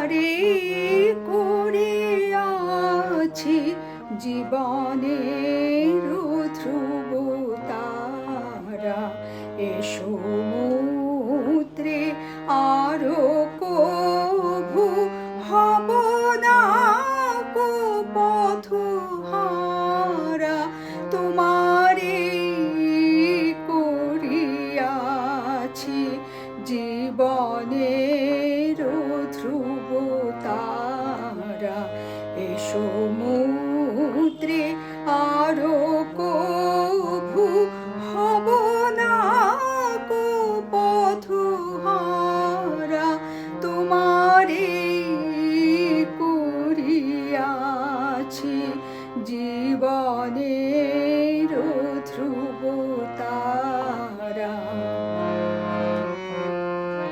তোমারে করিয়াছি জীবনের ধ্রুব তারা, এ সমুদ্রে আরো কভু হব না কো পথহারা। তোমারে করিয়াছি জীবনের ধ্রুব তারা, এসো